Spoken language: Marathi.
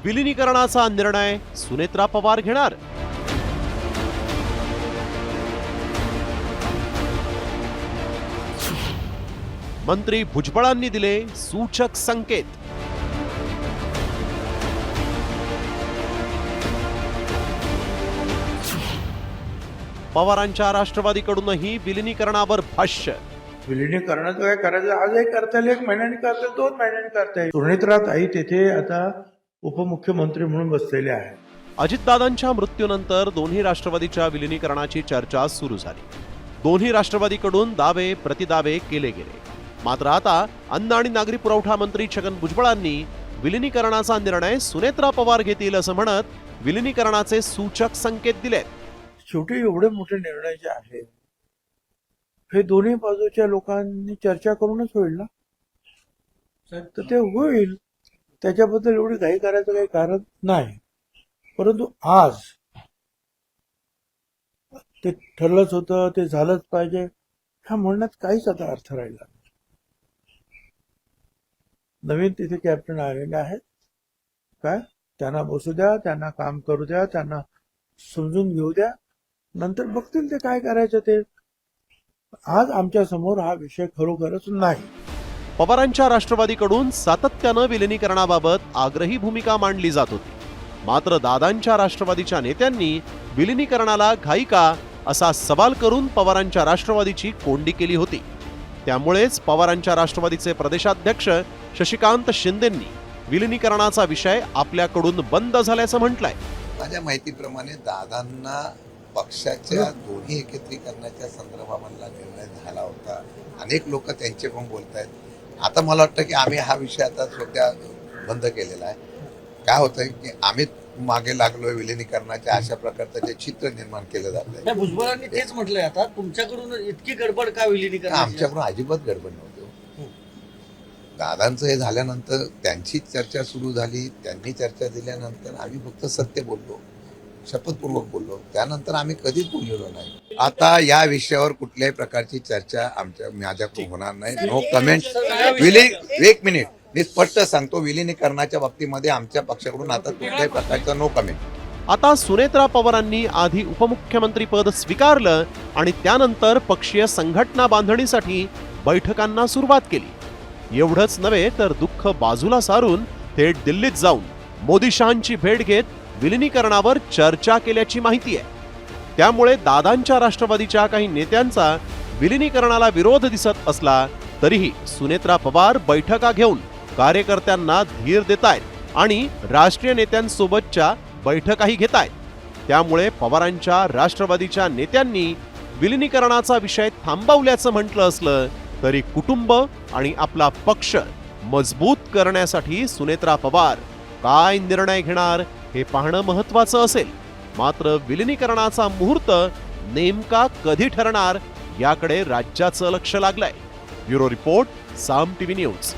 विलिनीकरणाचा निर्णय सुनेत्रा पवार घेणार. मंत्री भुजबळांनी दिले सूचक संकेत. पवारांच्या राष्ट्रवादीकडूनही विलिनीकरणावर भाष्य. विलिनीकरणाचं काय करायचं, आजही करता येईल, 1 महिन्याने करता येईल, 2 महिन्याने करता येईल. सुनेत्राताई तेथे आता उपमुख्यमंत्री म्हणून बसलेले आहेत. अजितदादांच्या मृत्यूनंतर दोन्ही राष्ट्रवादीच्या विलिनीकरणाची चर्चा सुरू झाली. दोन्ही राष्ट्रवादीकडून दावे प्रतिदावे केले गेले. मात्र आता अन्न आणि नागरी पुरवठा मंत्री छगन भुजबळांनी विलिनीकरणाचा निर्णय सुनेत्रा पवार घेतील असं म्हणत विलिनीकरणाचे सूचक संकेत दिलेत. शेवटी एवढे मोठे निर्णय जे आहेत हे दोन्ही बाजूच्या लोकांनी चर्चा करूनच होईल ना, तर ते होईल. त्याच्याबद्दल एवढी घाई करायचं काही कारण नाही. परंतु आज ते ठरलंच होतं, ते झालंच पाहिजे ह्या म्हणण्यात काहीच आता अर्थ राहिला. नवीन तिथे कॅप्टन आलेले आहेत, काय त्यांना बसू द्या, त्यांना काम करू द्या, त्यांना समजून घेऊ द्या, नंतर बघतील ते काय करायचं ते. आज आमच्या समोर हा विषय खरोखरच नाही. पवारांच्या राष्ट्रवादीकडून सातत्यानं विलिनीकरणाबाबत आग्रही भूमिका मांडली जात होती. मात्र दादांच्या राष्ट्रवादीच्या नेत्यांनी विलिनीकरणाला घाई का असा सवाल करून पवारांच्या राष्ट्रवादीची कोंडी केली होती. त्यामुळेच पवारांच्या राष्ट्रवादीचे प्रदेशाध्यक्ष शशिकांत शिंदेंनी विलिनीकरणाचा विषय आपल्याकडून बंद झाल्याचं म्हटलंय. माझ्या माहितीप्रमाणे दादांना पक्षाच्या दोन्ही एकत्रीकरणाच्या संदर्भामधला निर्णय झाला होता. अनेक लोक त्यांच्याकडून बोलत आहेत. आता मला वाटतं की आम्ही हा विषय आता सध्या बंद केलेला आहे. काय होतंय की आम्ही मागे लागलोय विलिनीकरणाच्या, अशा प्रकारचं जे चित्र निर्माण केलं जात आहे. भुजबळांनी तेच म्हटलंय, आता तुमच्याकडून इतकी गडबड का विलिनीकरण? आमच्याकडून अजिबात गडबड नव्हती. दादांचं हे झाल्यानंतर त्यांची चर्चा सुरू झाली, त्यांनी चर्चा दिल्यानंतर आम्ही फक्त सत्य बोललो, शपथपूर्वक बोललो. त्यानंतर आम्ही कधीच बोललेलो नाही. आता या विषयावर कुठल्याही प्रकारची चर्चा माझ्याकडून होणार नाही. No comment. एक मिनिट, मी स्पष्ट सांगतो, विलिनीकरणाच्या बाबतीमध्ये आमच्या पक्षाकडून आता कुठल्याही प्रकारचा नो कमेंट. आता सुनेत्रा पवारांनी आधी उपमुख्यमंत्री पद स्वीकारलं आणि त्यानंतर पक्षीय संघटना बांधणीसाठी बैठकांना सुरुवात केली. एवढंच नव्हे तर दुःख बाजूला सारून थेट दिल्लीत जाऊन मोदी शहांची भेट घेत विलिनीकरणावर चर्चा केल्याची माहिती आहे. त्यामुळे दादांच्या राष्ट्रवादीच्या काही नेत्यांचा विलिनीकरणाला विरोध दिसत असला तरीही सुनेत्रा पवार बैठका घेऊन कार्यकर्त्यांना धीर देतायत आणि राष्ट्रीय नेत्यांसोबतच्या बैठकाही घेतायत. त्यामुळे पवारांच्या राष्ट्रवादीच्या नेत्यांनी विलिनीकरणाचा विषय थांबवल्याचं म्हटलं असलं तरी कुटुंब आणि आपला पक्ष मजबूत करण्यासाठी सुनेत्रा पवार काय निर्णय घेणार हे पाहणं महत्वाचं असेल. मात्र विलिनीकरणाचा मुहूर्त नेमका कधी ठरणार याकडे राज्याचं लक्ष लागलंय. ब्युरो रिपोर्ट, साम टीव्ही न्यूज.